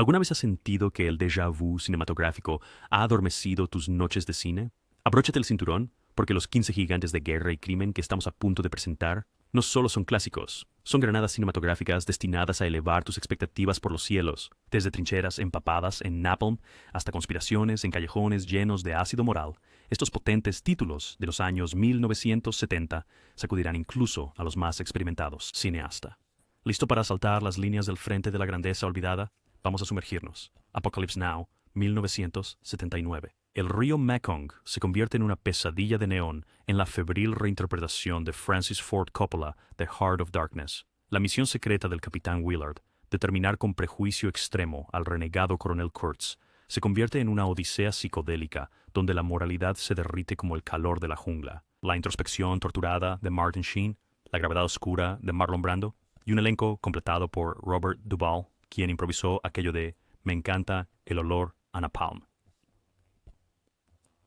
¿Alguna vez has sentido que el déjà vu cinematográfico ha adormecido tus noches de cine? Abróchate el cinturón, porque los 15 gigantes de guerra y crimen que estamos a punto de presentar no solo son clásicos, son granadas cinematográficas destinadas a elevar tus expectativas por los cielos, desde trincheras empapadas en napalm hasta conspiraciones en callejones llenos de ácido moral. Estos potentes títulos de los años 1970 sacudirán incluso a los más experimentados cineastas. ¿Listo para saltar las líneas del frente de la grandeza olvidada? Vamos a sumergirnos. Apocalypse Now, 1979. El río Mekong se convierte en una pesadilla de neón en la febril reinterpretación de Francis Ford Coppola de Heart of Darkness. La misión secreta del capitán Willard, determinar con prejuicio extremo al renegado coronel Kurtz, se convierte en una odisea psicodélica donde la moralidad se derrite como el calor de la jungla. La introspección torturada de Martin Sheen, la gravedad oscura de Marlon Brando y un elenco completado por Robert Duvall, quien improvisó aquello de "me encanta el olor a napalm".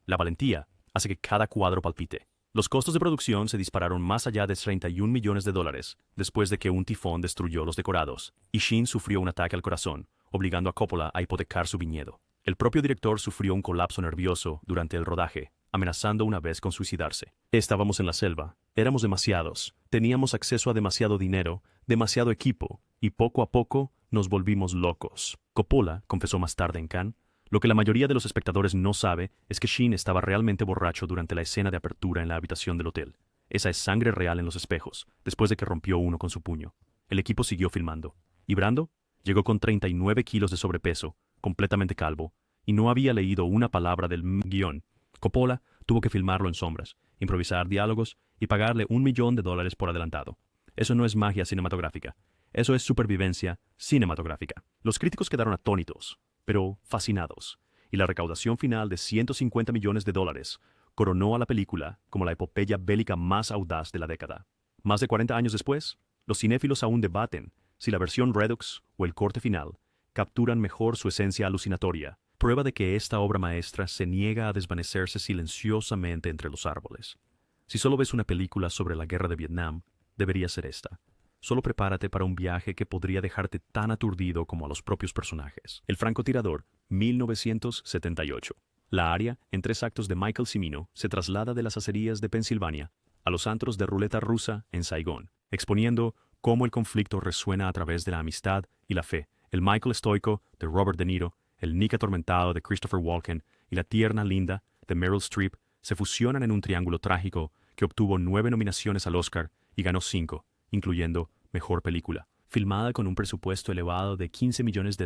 La valentía hace que cada cuadro palpite. Los costos de producción se dispararon más allá de $31 millones después de que un tifón destruyó los decorados, y Sheen sufrió un ataque al corazón, obligando a Coppola a hipotecar su viñedo. El propio director sufrió un colapso nervioso durante el rodaje, amenazando una vez con suicidarse. Estábamos en la selva, éramos demasiados, teníamos acceso a demasiado dinero, demasiado equipo, y poco a poco nos volvimos locos. Coppola confesó más tarde en Cannes: lo que la mayoría de los espectadores no sabe es que Sheen estaba realmente borracho durante la escena de apertura en la habitación del hotel. Esa es sangre real en los espejos, después de que rompió uno con su puño. El equipo siguió filmando. Y Brando llegó con 39 kilos de sobrepeso, completamente calvo, y no había leído una palabra del guión. Coppola tuvo que filmarlo en sombras, improvisar diálogos y pagarle $1 millón por adelantado. Eso no es magia cinematográfica. Eso es supervivencia cinematográfica. Los críticos quedaron atónitos, pero fascinados, y la recaudación final de $150 millones coronó a la película como la epopeya bélica más audaz de la década. Más de 40 años después, los cinéfilos aún debaten si la versión Redux o el corte final capturan mejor su esencia alucinatoria, prueba de que esta obra maestra se niega a desvanecerse silenciosamente entre los árboles. Si solo ves una película sobre la guerra de Vietnam, debería ser esta. Solo prepárate para un viaje que podría dejarte tan aturdido como a los propios personajes. El francotirador, 1978. La aria, en 3 actos de Michael Cimino, se traslada de las acerías de Pensilvania a los antros de ruleta rusa en Saigón, exponiendo cómo el conflicto resuena a través de la amistad y la fe. El Michael estoico de Robert De Niro, el Nick atormentado de Christopher Walken y la tierna Linda de Meryl Streep se fusionan en un triángulo trágico que obtuvo 9 nominaciones al Oscar y ganó 5, incluyendo Mejor Película. Filmada con un presupuesto elevado de $15 millones,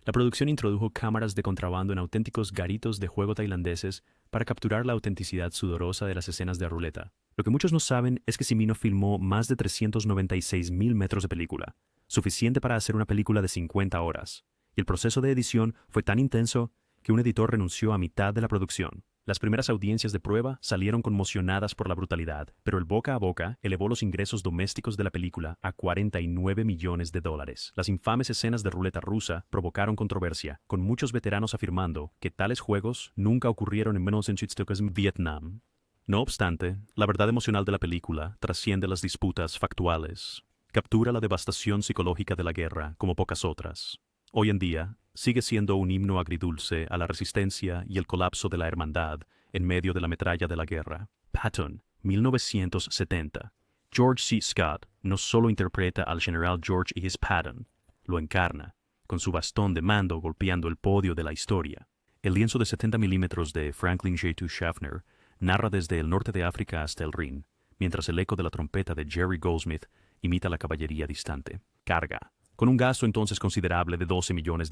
la producción introdujo cámaras de contrabando en auténticos garitos de juego tailandeses para capturar la autenticidad sudorosa de las escenas de ruleta. Lo que muchos no saben es que Cimino filmó más de 396,000 metros de película, suficiente para hacer una película de 50 horas. Y el proceso de edición fue tan intenso que un editor renunció a mitad de la producción. Las primeras audiencias de prueba salieron conmocionadas por la brutalidad, pero el boca a boca elevó los ingresos domésticos de la película a $49 millones. Las infames escenas de ruleta rusa provocaron controversia, con muchos veteranos afirmando que tales juegos nunca ocurrieron en Vietnam. No obstante, la verdad emocional de la película trasciende las disputas factuales. Captura la devastación psicológica de la guerra como pocas otras. Hoy en día, sigue siendo un himno agridulce a la resistencia y el colapso de la hermandad en medio de la metralla de la guerra. Patton, 1970. George C. Scott no solo interpreta al general George E. Patton, lo encarna, con su bastón de mando golpeando el podio de la historia. El lienzo de 70 milímetros de Franklin J. Schaffner narra desde el norte de África hasta el Rin, mientras el eco de la trompeta de Jerry Goldsmith imita la caballería distante. Carga. Con un gasto entonces considerable de $12 millones,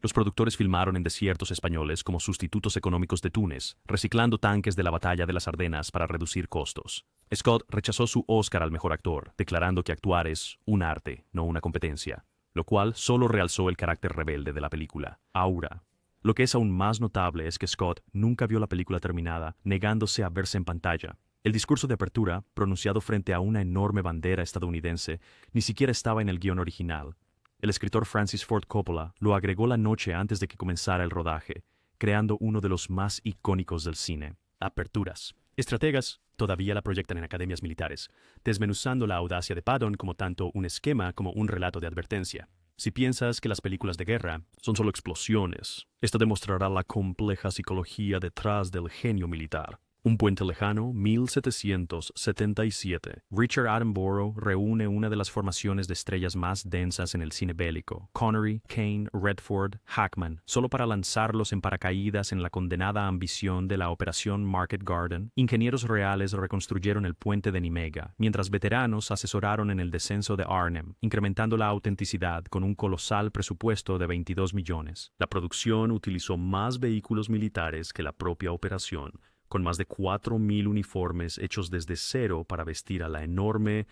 los productores filmaron en desiertos españoles como sustitutos económicos de Túnez, reciclando tanques de la batalla de las Ardenas para reducir costos. Scott rechazó su Oscar al mejor actor, declarando que actuar es un arte, no una competencia, lo cual solo realzó el carácter rebelde de la película. Aura. Lo que es aún más notable es que Scott nunca vio la película terminada, negándose a verse en pantalla. El discurso de apertura, pronunciado frente a una enorme bandera estadounidense, ni siquiera estaba en el guión original. El escritor Francis Ford Coppola lo agregó la noche antes de que comenzara el rodaje, creando uno de los más icónicos del cine. Aperturas. Estrategas todavía la proyectan en academias militares, desmenuzando la audacia de Patton como tanto un esquema como un relato de advertencia. Si piensas que las películas de guerra son solo explosiones, esta demostrará la compleja psicología detrás del genio militar. Un puente lejano, 1777. Richard Attenborough reúne una de las formaciones de estrellas más densas en el cine bélico: Connery, Caine, Redford, Hackman, solo para lanzarlos en paracaídas en la condenada ambición de la Operación Market Garden. Ingenieros reales reconstruyeron el puente de Nimega, mientras veteranos asesoraron en el descenso de Arnhem, incrementando la autenticidad con un colosal presupuesto de 22 millones. La producción utilizó más vehículos militares que la propia operación, con más de 4.000 uniformes hechos desde cero para vestir a la enorme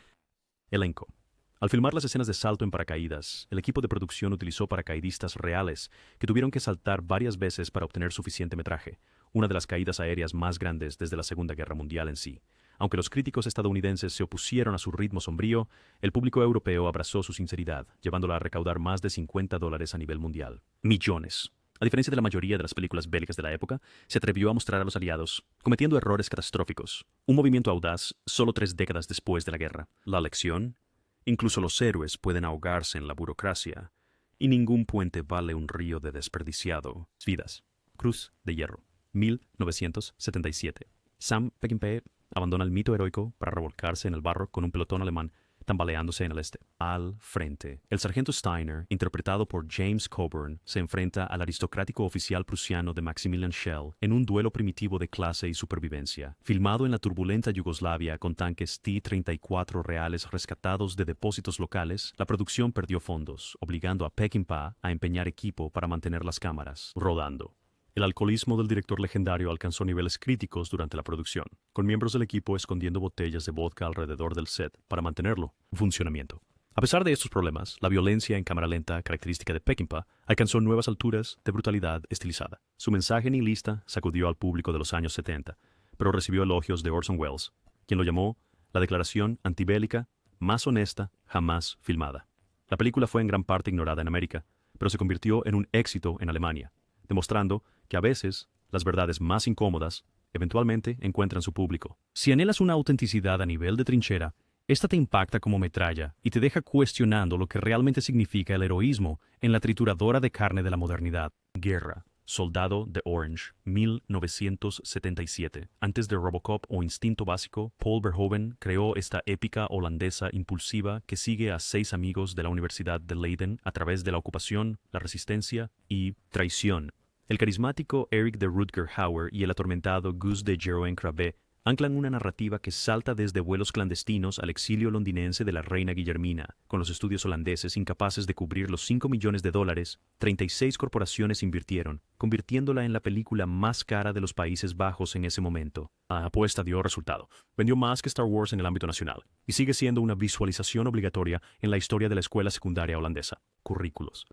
elenco. Al filmar las escenas de salto en paracaídas, el equipo de producción utilizó paracaidistas reales que tuvieron que saltar varias veces para obtener suficiente metraje, una de las caídas aéreas más grandes desde la Segunda Guerra Mundial en sí. Aunque los críticos estadounidenses se opusieron a su ritmo sombrío, el público europeo abrazó su sinceridad, llevándola a recaudar más de $50 a nivel mundial. Millones. A diferencia de la mayoría de las películas bélicas de la época, se atrevió a mostrar a los aliados cometiendo errores catastróficos. Un movimiento audaz solo 3 décadas después de la guerra. La lección: incluso los héroes pueden ahogarse en la burocracia, y ningún puente vale un río de desperdiciado vidas. Cruz de Hierro, 1977. Sam Peckinpah abandona el mito heroico para revolcarse en el barro con un pelotón alemán tambaleándose en el este. Al frente, el sargento Steiner, interpretado por James Coburn, se enfrenta al aristocrático oficial prusiano de Maximilian Schell en un duelo primitivo de clase y supervivencia. Filmado en la turbulenta Yugoslavia con tanques T-34 reales rescatados de depósitos locales, la producción perdió fondos, obligando a Peckinpah a empeñar equipo para mantener las cámaras rodando. El alcoholismo del director legendario alcanzó niveles críticos durante la producción, con miembros del equipo escondiendo botellas de vodka alrededor del set para mantenerlo en funcionamiento. A pesar de estos problemas, la violencia en cámara lenta, característica de Peckinpah, alcanzó nuevas alturas de brutalidad estilizada. Su mensaje nihilista sacudió al público de los años 70, pero recibió elogios de Orson Welles, quien lo llamó la declaración antibélica más honesta jamás filmada. La película fue en gran parte ignorada en América, pero se convirtió en un éxito en Alemania, demostrando que a veces las verdades más incómodas eventualmente encuentran su público. Si anhelas una autenticidad a nivel de trinchera, esta te impacta como metralla y te deja cuestionando lo que realmente significa el heroísmo en la trituradora de carne de la modernidad. Guerra. Soldado de Orange, 1977. Antes de Robocop o Instinto Básico, Paul Verhoeven creó esta épica holandesa impulsiva que sigue a 6 amigos de la Universidad de Leiden a través de la ocupación, la resistencia y traición. El carismático Eric de Rutger Hauer y el atormentado Gus de Jeroen-Krabbe anclan una narrativa que salta desde vuelos clandestinos al exilio londinense de la reina Guillermina. Con los estudios holandeses incapaces de cubrir los $5 millones, 36 corporaciones invirtieron, convirtiéndola en la película más cara de los Países Bajos en ese momento. La apuesta dio resultado. Vendió más que Star Wars en el ámbito nacional, y sigue siendo una visualización obligatoria en la historia de la escuela secundaria holandesa. Currículos.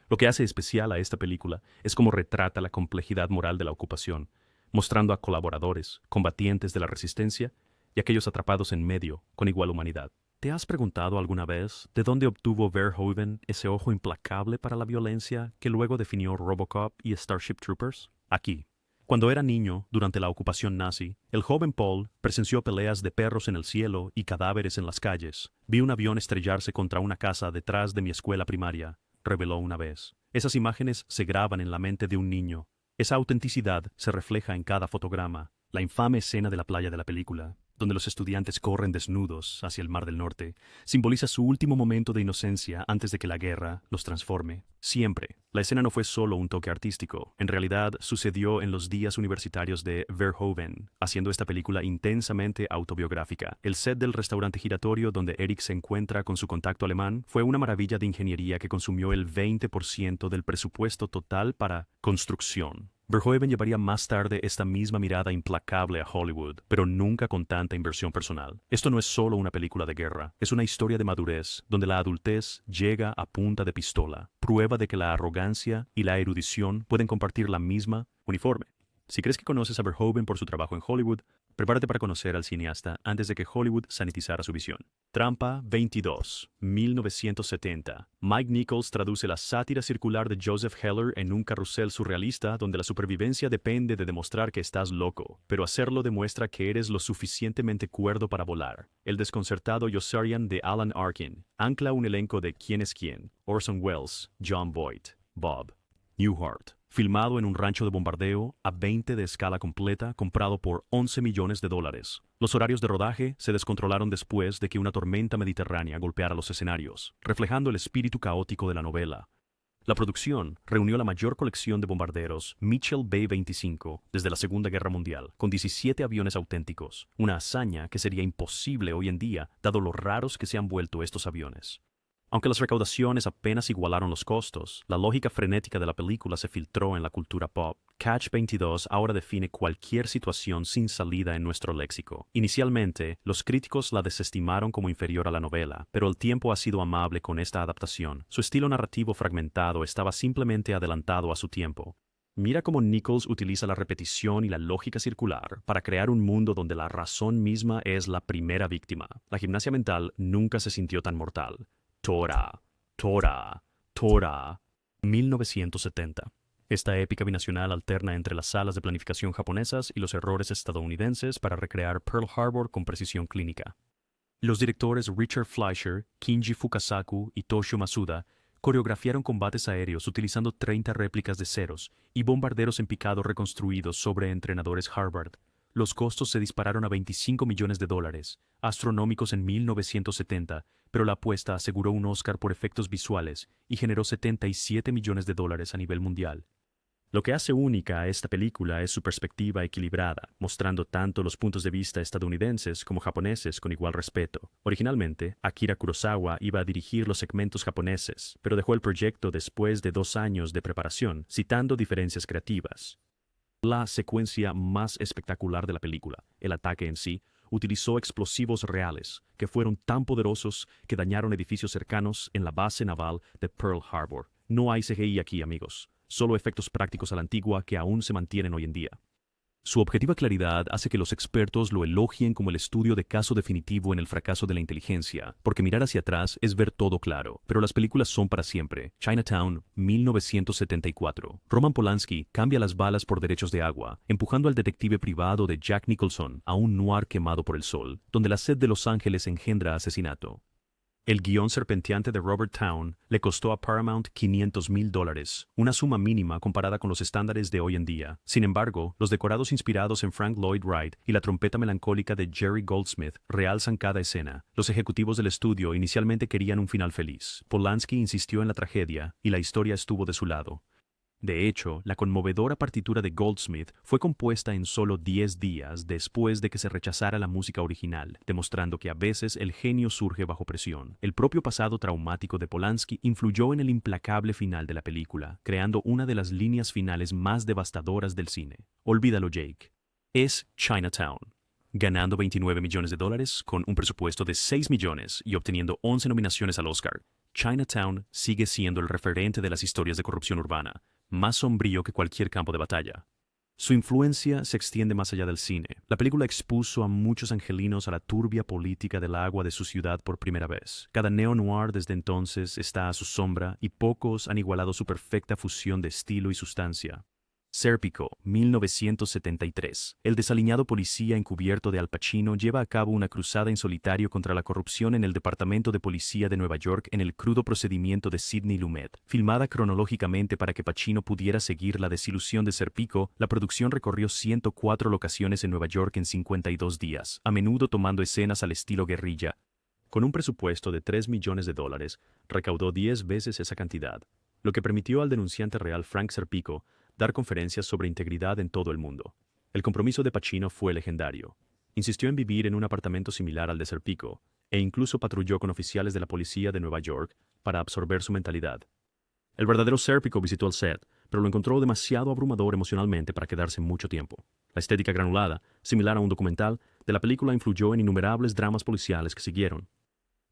Lo que hace especial a esta película es cómo retrata la complejidad moral de la ocupación, mostrando a colaboradores, combatientes de la resistencia y aquellos atrapados en medio con igual humanidad. ¿Te has preguntado alguna vez de dónde obtuvo Verhoeven ese ojo implacable para la violencia que luego definió Robocop y Starship Troopers? Aquí. Cuando era niño, durante la ocupación nazi, el joven Paul presenció peleas de perros en el cielo y cadáveres en las calles. Vi un avión estrellarse contra una casa detrás de mi escuela primaria, reveló una vez. Esas imágenes se graban en la mente de un niño. Esa autenticidad se refleja en cada fotograma. La infame escena de la playa de la película, donde los estudiantes corren desnudos hacia el Mar del Norte, simboliza su último momento de inocencia antes de que la guerra los transforme. Siempre. La escena no fue solo un toque artístico. En realidad, sucedió en los días universitarios de Verhoeven, haciendo esta película intensamente autobiográfica. El set del restaurante giratorio donde Eric se encuentra con su contacto alemán fue una maravilla de ingeniería que consumió el 20% del presupuesto total para construcción. Verhoeven llevaría más tarde esta misma mirada implacable a Hollywood, pero nunca con tanta inversión personal. Esto no es solo una película de guerra, es una historia de madurez, donde la adultez llega a punta de pistola, prueba de que la arrogancia y la erudición pueden compartir la misma uniforme. Si crees que conoces a Verhoeven por su trabajo en Hollywood, prepárate para conocer al cineasta antes de que Hollywood sanitizara su visión. Trampa 22, 1970. Mike Nichols traduce la sátira circular de Joseph Heller en un carrusel surrealista donde la supervivencia depende de demostrar que estás loco, pero hacerlo demuestra que eres lo suficientemente cuerdo para volar. El desconcertado Yossarian de Alan Arkin ancla un elenco de ¿Quién es quién? Orson Welles, John Boyd, Bob Newhart. Filmado en un rancho de bombardeo a 20 de escala completa, comprado por $11 millones. Los horarios de rodaje se descontrolaron después de que una tormenta mediterránea golpeara los escenarios, reflejando el espíritu caótico de la novela. La producción reunió la mayor colección de bombarderos Mitchell B-25 desde la Segunda Guerra Mundial, con 17 aviones auténticos, una hazaña que sería imposible hoy en día, dado lo raros que se han vuelto estos aviones. Aunque las recaudaciones apenas igualaron los costos, la lógica frenética de la película se filtró en la cultura pop. Catch 22 ahora define cualquier situación sin salida en nuestro léxico. Inicialmente, los críticos la desestimaron como inferior a la novela, pero el tiempo ha sido amable con esta adaptación. Su estilo narrativo fragmentado estaba simplemente adelantado a su tiempo. Mira cómo Nichols utiliza la repetición y la lógica circular para crear un mundo donde la razón misma es la primera víctima. La gimnasia mental nunca se sintió tan mortal. Tora, Tora, Tora, 1970. Esta épica binacional alterna entre las salas de planificación japonesas y los errores estadounidenses para recrear Pearl Harbor con precisión clínica. Los directores Richard Fleischer, Kinji Fukasaku y Toshio Masuda coreografiaron combates aéreos utilizando 30 réplicas de ceros y bombarderos en picado reconstruidos sobre entrenadores Harvard. Los costos se dispararon a $25 millones, astronómicos en 1970, pero la apuesta aseguró un Oscar por efectos visuales y generó $77 millones a nivel mundial. Lo que hace única a esta película es su perspectiva equilibrada, mostrando tanto los puntos de vista estadounidenses como japoneses con igual respeto. Originalmente, Akira Kurosawa iba a dirigir los segmentos japoneses, pero dejó el proyecto después de 2 años de preparación, citando diferencias creativas. La secuencia más espectacular de la película, el ataque en sí, utilizó explosivos reales, que fueron tan poderosos que dañaron edificios cercanos en la base naval de Pearl Harbor. No hay CGI aquí, amigos, solo efectos prácticos a la antigua que aún se mantienen hoy en día. Su objetiva claridad hace que los expertos lo elogien como el estudio de caso definitivo en el fracaso de la inteligencia, porque mirar hacia atrás es ver todo claro, pero las películas son para siempre. Chinatown, 1974. Roman Polanski cambia las balas por derechos de agua, empujando al detective privado de Jack Nicholson a un noir quemado por el sol, donde la sed de Los Ángeles engendra asesinato. El guión serpenteante de Robert Towne le costó a Paramount $500,000, una suma mínima comparada con los estándares de hoy en día. Sin embargo, los decorados inspirados en Frank Lloyd Wright y la trompeta melancólica de Jerry Goldsmith realzan cada escena. Los ejecutivos del estudio inicialmente querían un final feliz. Polanski insistió en la tragedia y la historia estuvo de su lado. De hecho, la conmovedora partitura de Goldsmith fue compuesta en solo 10 días después de que se rechazara la música original, demostrando que a veces el genio surge bajo presión. El propio pasado traumático de Polanski influyó en el implacable final de la película, creando una de las líneas finales más devastadoras del cine. Olvídalo, Jake. Es Chinatown. Ganando $29 millones con un presupuesto de 6 millones y obteniendo 11 nominaciones al Oscar, Chinatown sigue siendo el referente de las historias de corrupción urbana, más sombrío que cualquier campo de batalla. Su influencia se extiende más allá del cine. La película expuso a muchos angelinos a la turbia política del agua de su ciudad por primera vez. Cada neo-noir desde entonces está a su sombra y pocos han igualado su perfecta fusión de estilo y sustancia. Serpico, 1973. El desaliñado policía encubierto de Al Pacino lleva a cabo una cruzada en solitario contra la corrupción en el Departamento de Policía de Nueva York en el crudo procedimiento de Sidney Lumet. Filmada cronológicamente para que Pacino pudiera seguir la desilusión de Serpico, la producción recorrió 104 locaciones en Nueva York en 52 días, a menudo tomando escenas al estilo guerrilla. Con un presupuesto de $3 millones, recaudó 10 veces esa cantidad, lo que permitió al denunciante real Frank Serpico dar conferencias sobre integridad en todo el mundo. El compromiso de Pacino fue legendario. Insistió en vivir en un apartamento similar al de Serpico, e incluso patrulló con oficiales de la policía de Nueva York para absorber su mentalidad. El verdadero Serpico visitó el set, pero lo encontró demasiado abrumador emocionalmente para quedarse mucho tiempo. La estética granulada, similar a un documental, de la película influyó en innumerables dramas policiales que siguieron.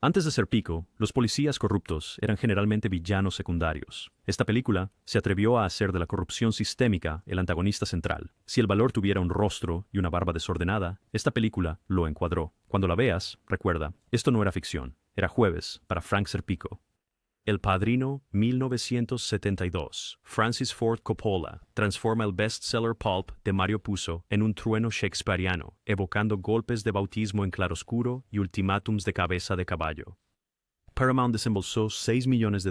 Antes de ser Pico, los policías corruptos eran generalmente villanos secundarios. Esta película se atrevió a hacer de la corrupción sistémica el antagonista central. Si el valor tuviera un rostro y una barba desordenada, esta película lo encuadró. Cuando la veas, recuerda, esto no era ficción, era jueves para Frank Serpico. El Padrino, 1972. Francis Ford Coppola transforma el bestseller pulp de Mario Puzo en un trueno shakespeariano, evocando golpes de bautismo en claroscuro y ultimátums de cabeza de caballo. Paramount desembolsó $6 millones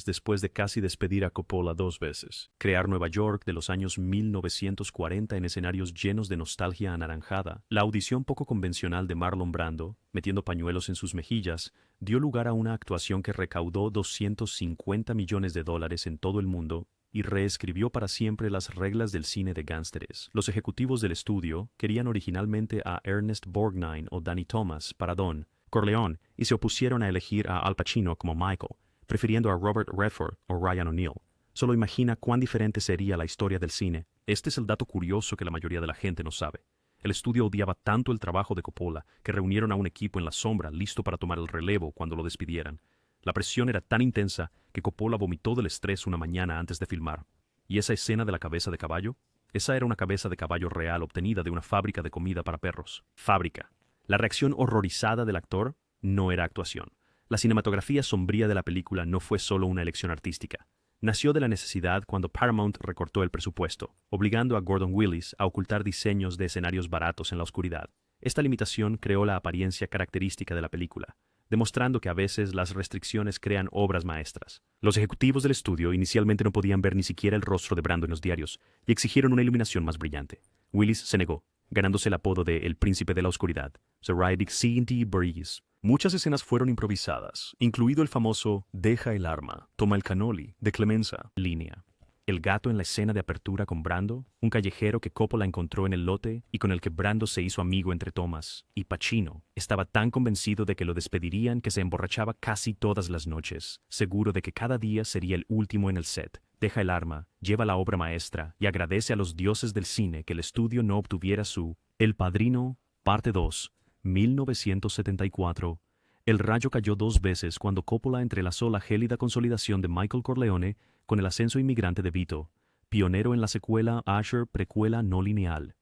después de casi despedir a Coppola 2 veces. Crear Nueva York de los años 1940 en escenarios llenos de nostalgia anaranjada. La audición poco convencional de Marlon Brando, metiendo pañuelos en sus mejillas, dio lugar a una actuación que recaudó $250 millones en todo el mundo y reescribió para siempre las reglas del cine de gángsteres. Los ejecutivos del estudio querían originalmente a Ernest Borgnine o Danny Thomas para Don Corleone y se opusieron a elegir a Al Pacino como Michael, prefiriendo a Robert Redford o Ryan O'Neal. Solo imagina cuán diferente sería la historia del cine. Este es el dato curioso que la mayoría de la gente no sabe. El estudio odiaba tanto el trabajo de Coppola que reunieron a un equipo en la sombra listo para tomar el relevo cuando lo despidieran. La presión era tan intensa que Coppola vomitó del estrés una mañana antes de filmar. ¿Y esa escena de la cabeza de caballo? Esa era una cabeza de caballo real obtenida de una fábrica de comida para perros. Fábrica. La reacción horrorizada del actor no era actuación. La cinematografía sombría de la película no fue solo una elección artística. Nació de la necesidad cuando Paramount recortó el presupuesto, obligando a Gordon Willis a ocultar diseños de escenarios baratos en la oscuridad. Esta limitación creó la apariencia característica de la película, demostrando que a veces las restricciones crean obras maestras. Los ejecutivos del estudio inicialmente no podían ver ni siquiera el rostro de Brando en los diarios y exigieron una iluminación más brillante. Willis se negó, ganándose el apodo de El Príncipe de la Oscuridad, The Riding C&D Breeze. Muchas escenas fueron improvisadas, incluido el famoso Deja el arma, toma el cannoli, de Clemenza, línea. El gato en la escena de apertura con Brando, un callejero que Coppola encontró en el lote y con el que Brando se hizo amigo entre tomas, y Pacino estaba tan convencido de que lo despedirían que se emborrachaba casi todas las noches, seguro de que cada día sería el último en el set. Deja el arma, lleva la obra maestra y agradece a los dioses del cine que el estudio no obtuviera su El Padrino, parte 2, 1974. El rayo cayó 2 veces cuando Coppola entrelazó la gélida consolidación de Michael Corleone con el ascenso inmigrante de Vito, pionero en la secuela Asher precuela no lineal.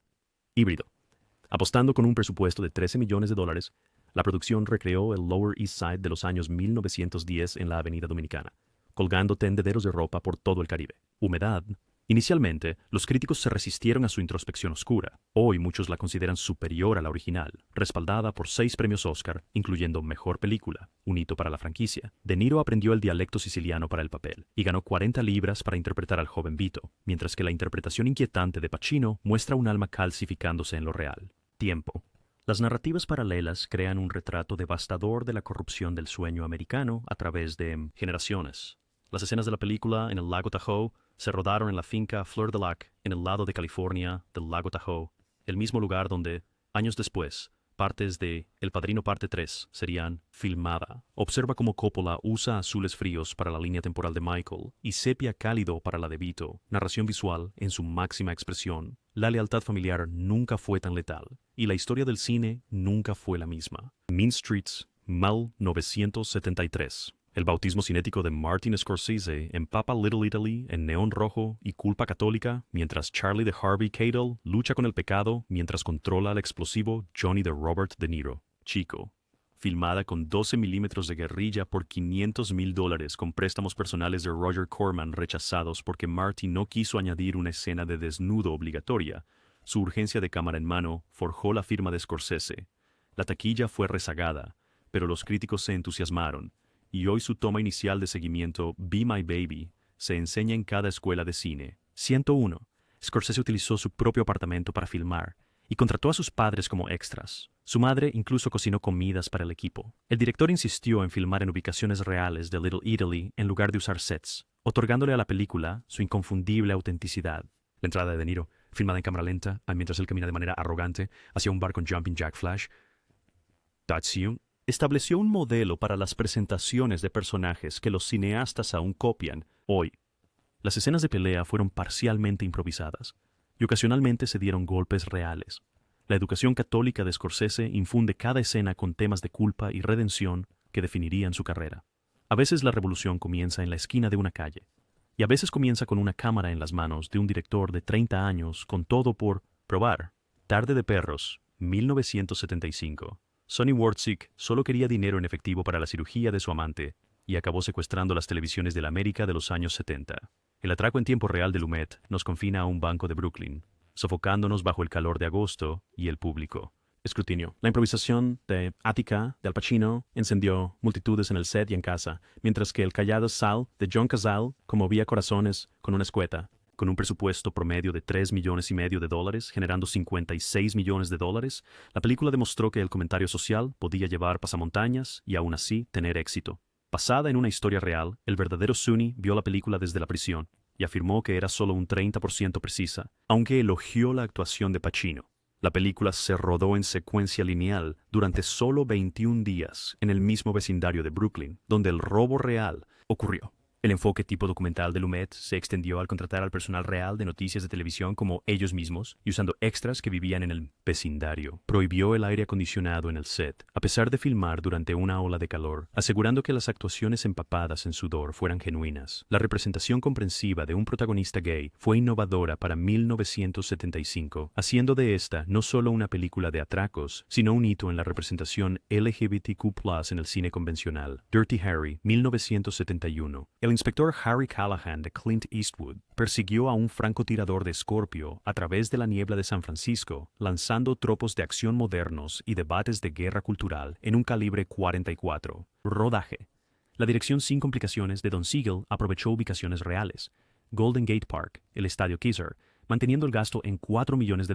Híbrido. Apostando con un presupuesto de $13 millones, la producción recreó el Lower East Side de los años 1910 en la Avenida Dominicana, colgando tendederos de ropa por todo el Caribe. Humedad. Inicialmente, los críticos se resistieron a su introspección oscura. Hoy muchos la consideran superior a la original, respaldada por 6 premios Oscar, incluyendo Mejor Película, un hito para la franquicia. De Niro aprendió el dialecto siciliano para el papel y ganó 40 libras para interpretar al joven Vito, mientras que la interpretación inquietante de Pacino muestra un alma calcificándose en lo real. Tiempo. Las narrativas paralelas crean un retrato devastador de la corrupción del sueño americano a través de generaciones. Las escenas de la película en el lago Tahoe se rodaron en la finca Fleur de Lac, en el lado de California del lago Tahoe, el mismo lugar donde, años después, partes de El Padrino Parte 3 serían filmada. Observa cómo Coppola usa azules fríos para la línea temporal de Michael y sepia cálido para la de Vito, narración visual en su máxima expresión. La lealtad familiar nunca fue tan letal, y la historia del cine nunca fue la misma. Mean Streets, 1973. El bautismo cinético de Martin Scorsese empapa Little Italy en neón rojo y culpa católica, mientras Charlie de Harvey Keitel lucha con el pecado mientras controla al explosivo Johnny de Robert De Niro. Chico. Filmada con 12 milímetros de guerrilla por $500,000 con préstamos personales de Roger Corman rechazados porque Marty no quiso añadir una escena de desnudo obligatoria. Su urgencia de cámara en mano forjó la firma de Scorsese. La taquilla fue rezagada, pero los críticos se entusiasmaron, y hoy su toma inicial de seguimiento, Be My Baby, se enseña en cada escuela de cine. 101. Scorsese utilizó su propio apartamento para filmar y contrató a sus padres como extras. Su madre incluso cocinó comidas para el equipo. El director insistió en filmar en ubicaciones reales de Little Italy en lugar de usar sets, otorgándole a la película su inconfundible autenticidad. La entrada de De Niro, filmada en cámara lenta, mientras él camina de manera arrogante hacia un bar con Jumping Jack Flash. Tatsuya estableció un modelo para las presentaciones de personajes que los cineastas aún copian hoy. Las escenas de pelea fueron parcialmente improvisadas y ocasionalmente se dieron golpes reales. La educación católica de Scorsese infunde cada escena con temas de culpa y redención, que definirían su carrera. A veces la revolución comienza en la esquina de una calle, y a veces comienza con una cámara en las manos de un director de 30 años con todo por probar. Tarde de perros, 1975. Sonny Wortzik solo quería dinero en efectivo para la cirugía de su amante y acabó secuestrando las televisiones de la América de los años 70. El atraco en tiempo real de Lumet nos confina a un banco de Brooklyn, sofocándonos bajo el calor de agosto y el público. Escrutinio. La improvisación de Attica, de Al Pacino, encendió multitudes en el set y en casa, mientras que el callado Sal, de John Cazale, conmovía corazones con una escueta. Con un presupuesto promedio de $3,5 millones, generando $56 millones, la película demostró que el comentario social podía llevar pasamontañas y aún así tener éxito. Basada en una historia real, el verdadero Sunni vio la película desde la prisión y afirmó que era solo un 30% precisa, aunque elogió la actuación de Pacino. La película se rodó en secuencia lineal durante solo 21 días en el mismo vecindario de Brooklyn, donde el robo real ocurrió. El enfoque tipo documental de Lumet se extendió al contratar al personal real de noticias de televisión como ellos mismos y usando extras que vivían en el vecindario. Prohibió el aire acondicionado en el set, a pesar de filmar durante una ola de calor, asegurando que las actuaciones empapadas en sudor fueran genuinas. La representación comprensiva de un protagonista gay fue innovadora para 1975, haciendo de esta no solo una película de atracos, sino un hito en la representación LGBTQ+ en el cine convencional. Dirty Harry, 1971. El inspector Harry Callahan de Clint Eastwood persiguió a un francotirador de Scorpio a través de la niebla de San Francisco, lanzando tropos de acción modernos y debates de guerra cultural en un calibre 44. Rodaje. La dirección sin complicaciones de Don Siegel aprovechó ubicaciones reales. Golden Gate Park, el Estadio Kezar, manteniendo el gasto en $4 millones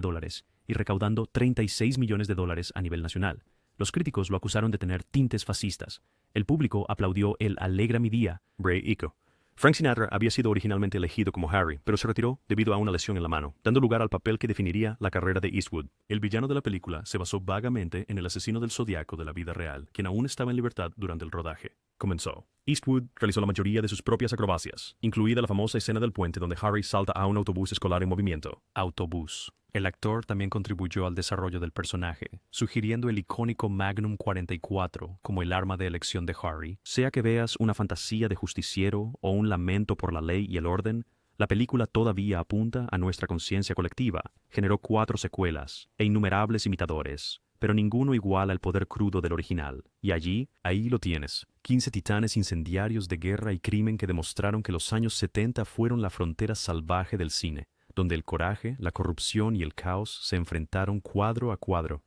y recaudando $36 millones a nivel nacional. Los críticos lo acusaron de tener tintes fascistas. El público aplaudió el Alegra mi día, Bray Eco. Frank Sinatra había sido originalmente elegido como Harry, pero se retiró debido a una lesión en la mano, dando lugar al papel que definiría la carrera de Eastwood. El villano de la película se basó vagamente en el asesino del Zodiaco de la vida real, quien aún estaba en libertad durante el rodaje. Comenzó. Eastwood realizó la mayoría de sus propias acrobacias, incluida la famosa escena del puente donde Harry salta a un autobús escolar en movimiento. Autobús. El actor también contribuyó al desarrollo del personaje, sugiriendo el icónico Magnum 44 como el arma de elección de Harry. Sea que veas una fantasía de justiciero o un lamento por la ley y el orden, la película todavía apunta a nuestra conciencia colectiva. Generó 4 secuelas e innumerables imitadores, pero ninguno iguala el poder crudo del original. Y ahí lo tienes. 15 titanes incendiarios de guerra y crimen que demostraron que los años 70 fueron la frontera salvaje del cine, donde el coraje, la corrupción y el caos se enfrentaron cuadro a cuadro.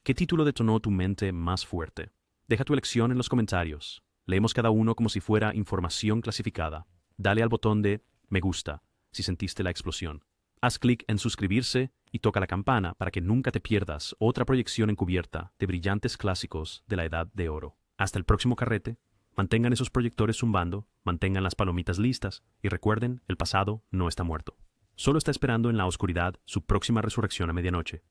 ¿Qué título detonó tu mente más fuerte? Deja tu elección en los comentarios. Leemos cada uno como si fuera información clasificada. Dale al botón de me gusta si sentiste la explosión. Haz clic en suscribirse y toca la campana para que nunca te pierdas otra proyección encubierta de brillantes clásicos de la Edad de Oro. Hasta el próximo carrete. Mantengan esos proyectores zumbando, mantengan las palomitas listas y recuerden, el pasado no está muerto. Solo está esperando en la oscuridad su próxima resurrección a medianoche.